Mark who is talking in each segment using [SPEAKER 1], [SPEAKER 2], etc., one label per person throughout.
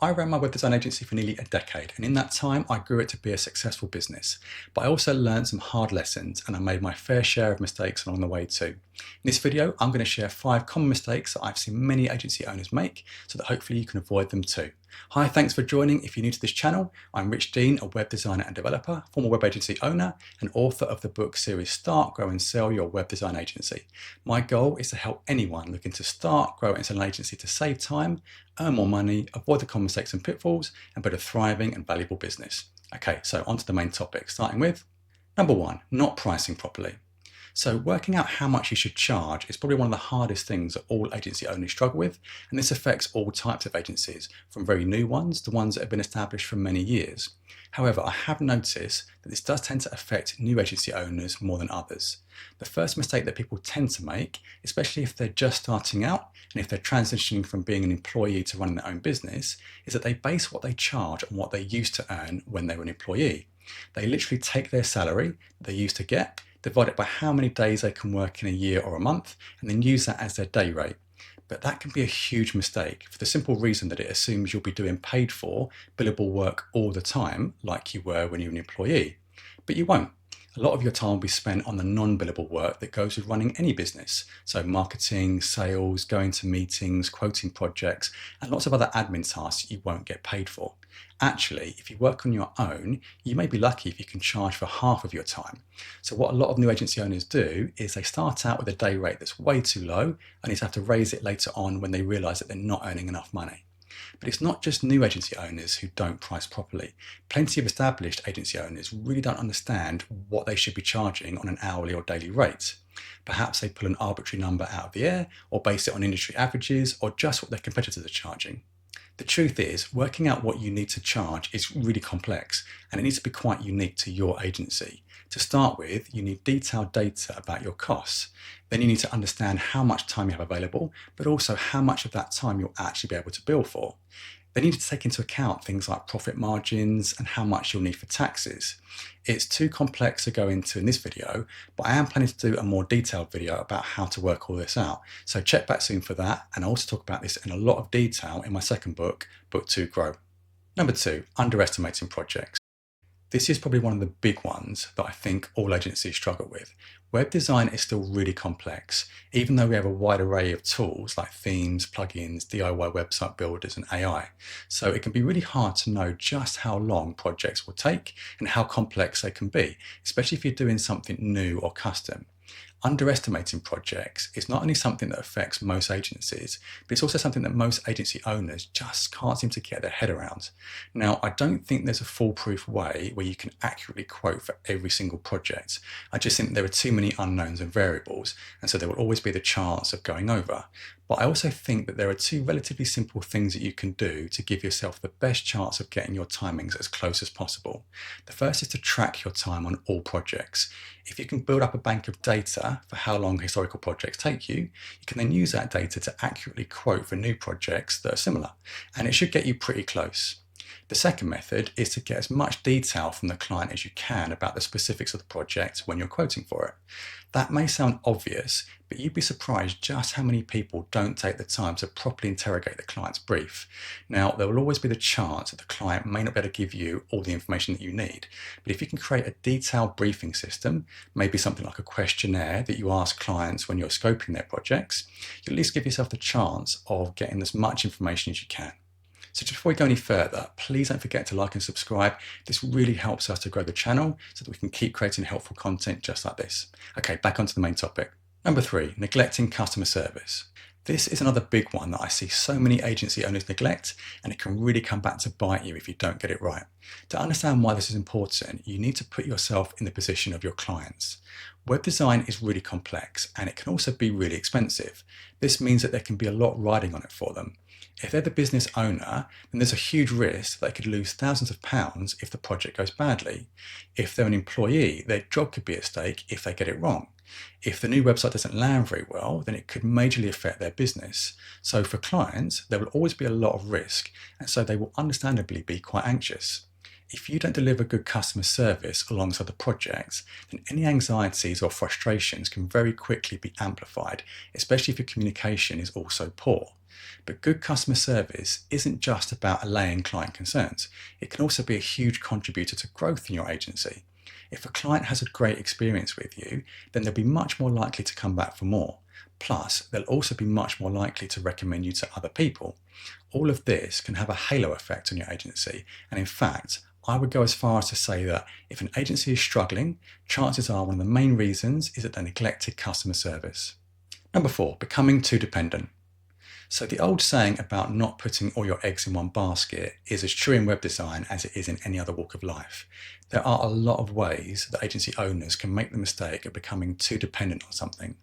[SPEAKER 1] I ran my web design agency for nearly a decade, and in that time, I grew it to be a successful business. But I also learned some hard lessons, and I made my fair share of mistakes along the way too. In this video, I'm going to share 5 common mistakes that I've seen many agency owners make, so that hopefully you can avoid them too. Hi, thanks for joining. If you're new to this channel, I'm Rich Dean, a web designer and developer, former web agency owner, and author of the book series Start, Grow and Sell Your Web Design Agency. My goal is to help anyone looking to start, grow and sell an agency to save time, earn more money, avoid the common mistakes and pitfalls, and build a thriving and valuable business. Okay, so on to the main topic, starting with number 1, not pricing properly. So working out how much you should charge is probably one of the hardest things that all agency owners struggle with, and this affects all types of agencies, from very new ones to ones that have been established for many years. However, I have noticed that this does tend to affect new agency owners more than others. The first mistake that people tend to make, especially if they're just starting out and if they're transitioning from being an employee to running their own business, is that they base what they charge on what they used to earn when they were an employee. They literally take their salary they used to get, divide it by how many days they can work in a year or a month, and then use that as their day rate. But that can be a huge mistake for the simple reason that it assumes you'll be doing paid for, billable work all the time, like you were when you were an employee. But you won't. A lot of your time will be spent on the non-billable work that goes with running any business. So marketing, sales, going to meetings, quoting projects, and lots of other admin tasks you won't get paid for. Actually, if you work on your own, you may be lucky if you can charge for half of your time. So what a lot of new agency owners do is they start out with a day rate that's way too low and have to raise it later on when they realize that they're not earning enough money. But it's not just new agency owners who don't price properly. Plenty of established agency owners really don't understand what they should be charging on an hourly or daily rate. Perhaps they pull an arbitrary number out of the air or base it on industry averages or just what their competitors are charging. The truth is, working out what you need to charge is really complex, and it needs to be quite unique to your agency. To start with, you need detailed data about your costs. Then you need to understand how much time you have available, but also how much of that time you'll actually be able to bill for. Then you need to take into account things like profit margins and how much you'll need for taxes. It's too complex to go into in this video, but I am planning to do a more detailed video about how to work all this out. So check back soon for that, and I'll also talk about this in a lot of detail in my second book, Book 2 Grow. Number 2, underestimating projects. This is probably one of the big ones that I think all agencies struggle with. Web design is still really complex, even though we have a wide array of tools like themes, plugins, DIY website builders, and AI. So it can be really hard to know just how long projects will take and how complex they can be, especially if you're doing something new or custom. Underestimating projects is not only something that affects most agencies, but it's also something that most agency owners just can't seem to get their head around. Now, I don't think there's a foolproof way where you can accurately quote for every single project. I just think there are too many unknowns and variables, and so there will always be the chance of going over. But I also think that there are 2 relatively simple things that you can do to give yourself the best chance of getting your timings as close as possible. The first is to track your time on all projects. If you can build up a bank of data for how long historical projects take you, you can then use that data to accurately quote for new projects that are similar, and it should get you pretty close. The second method is to get as much detail from the client as you can about the specifics of the project when you're quoting for it. That may sound obvious, but you'd be surprised just how many people don't take the time to properly interrogate the client's brief. Now, there will always be the chance that the client may not be able to give you all the information that you need, but if you can create a detailed briefing system, maybe something like a questionnaire that you ask clients when you're scoping their projects, you'll at least give yourself the chance of getting as much information as you can. So just before we go any further, please don't forget to like and subscribe. This really helps us to grow the channel so that we can keep creating helpful content just like this. Okay, back onto the main topic. Number 3, neglecting customer service. This is another big one that I see so many agency owners neglect, and it can really come back to bite you if you don't get it right. To understand why this is important, you need to put yourself in the position of your clients. Web design is really complex, and it can also be really expensive. This means that there can be a lot riding on it for them. If they're the business owner, then there's a huge risk that they could lose thousands of pounds if the project goes badly. If they're an employee, their job could be at stake if they get it wrong. If the new website doesn't land very well, then it could majorly affect their business. So for clients, there will always be a lot of risk, and so they will understandably be quite anxious. If you don't deliver good customer service alongside the project, then any anxieties or frustrations can very quickly be amplified, especially if your communication is also poor. But good customer service isn't just about allaying client concerns. It can also be a huge contributor to growth in your agency. If a client has a great experience with you, then they'll be much more likely to come back for more. Plus, they'll also be much more likely to recommend you to other people. All of this can have a halo effect on your agency, and in fact, I would go as far as to say that if an agency is struggling, chances are one of the main reasons is that they neglected customer service. Number 4, becoming too dependent. So the old saying about not putting all your eggs in one basket is as true in web design as it is in any other walk of life. There are a lot of ways that agency owners can make the mistake of becoming too dependent on something.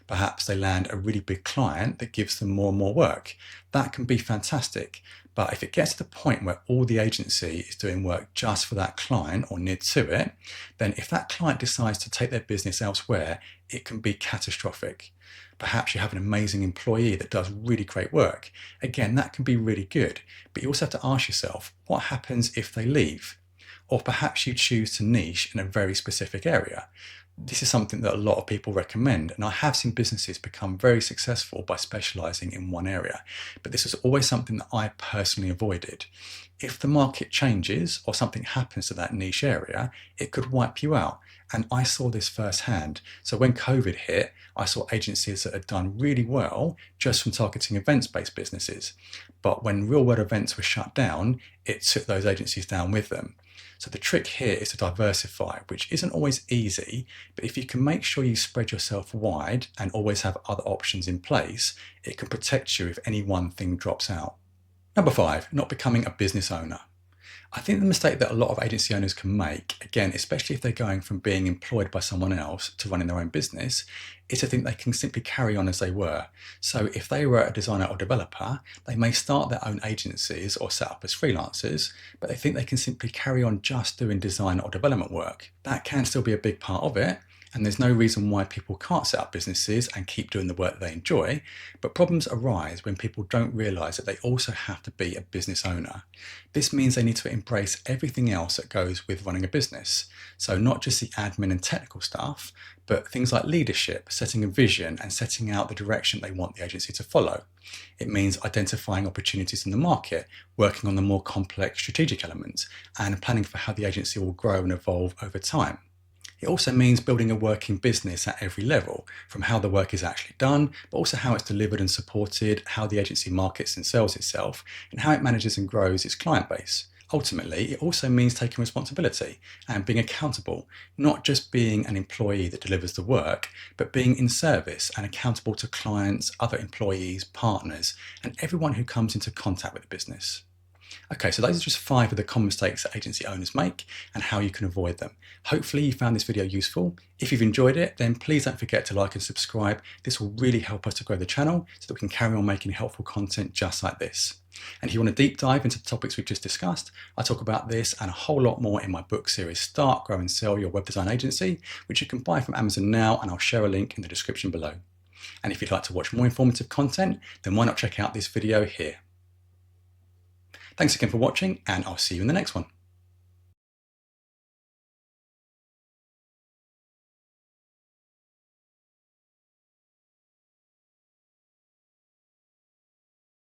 [SPEAKER 1] Perhaps they land a really big client that gives them more and more work. That can be fantastic, but if it gets to the point where all the agency is doing work just for that client or near to it, then if that client decides to take their business elsewhere, it can be catastrophic. Perhaps you have an amazing employee that does really great work. Again, that can be really good, but you also have to ask yourself, what happens if they leave? Or perhaps you choose to niche in a very specific area. This is something that a lot of people recommend, and I have seen businesses become very successful by specializing in one area, but this was always something that I personally avoided. If the market changes or something happens to that niche area, it could wipe you out. And I saw this firsthand. So when COVID hit, I saw agencies that had done really well just from targeting events-based businesses. But when real-world events were shut down, it took those agencies down with them. So the trick here is to diversify, which isn't always easy, but if you can make sure you spread yourself wide and always have other options in place, it can protect you if any one thing drops out. Number 5, not becoming a business owner. I think the mistake that a lot of agency owners can make, again, especially if they're going from being employed by someone else to running their own business, is to think they can simply carry on as they were. So if they were a designer or developer, they may start their own agencies or set up as freelancers, but they think they can simply carry on just doing design or development work. That can still be a big part of it, and there's no reason why people can't set up businesses and keep doing the work that they enjoy, but problems arise when people don't realise that they also have to be a business owner. This means they need to embrace everything else that goes with running a business. So not just the admin and technical stuff, but things like leadership, setting a vision and setting out the direction they want the agency to follow. It means identifying opportunities in the market, working on the more complex strategic elements, and planning for how the agency will grow and evolve over time. It also means building a working business at every level, from how the work is actually done, but also how it's delivered and supported, how the agency markets and sells itself, and how it manages and grows its client base. Ultimately, it also means taking responsibility and being accountable, not just being an employee that delivers the work, but being in service and accountable to clients, other employees, partners, and everyone who comes into contact with the business. Okay, so those are just 5 of the common mistakes that agency owners make and how you can avoid them. Hopefully you found this video useful. If you've enjoyed it, then please don't forget to like and subscribe. This will really help us to grow the channel so that we can carry on making helpful content just like this. And if you want a deep dive into the topics we've just discussed, I talk about this and a whole lot more in my book series, Start, Grow and Sell Your Web Design Agency, which you can buy from Amazon now, and I'll share a link in the description below. And if you'd like to watch more informative content, then why not check out this video here. Thanks again for watching, and I'll see you in the next one.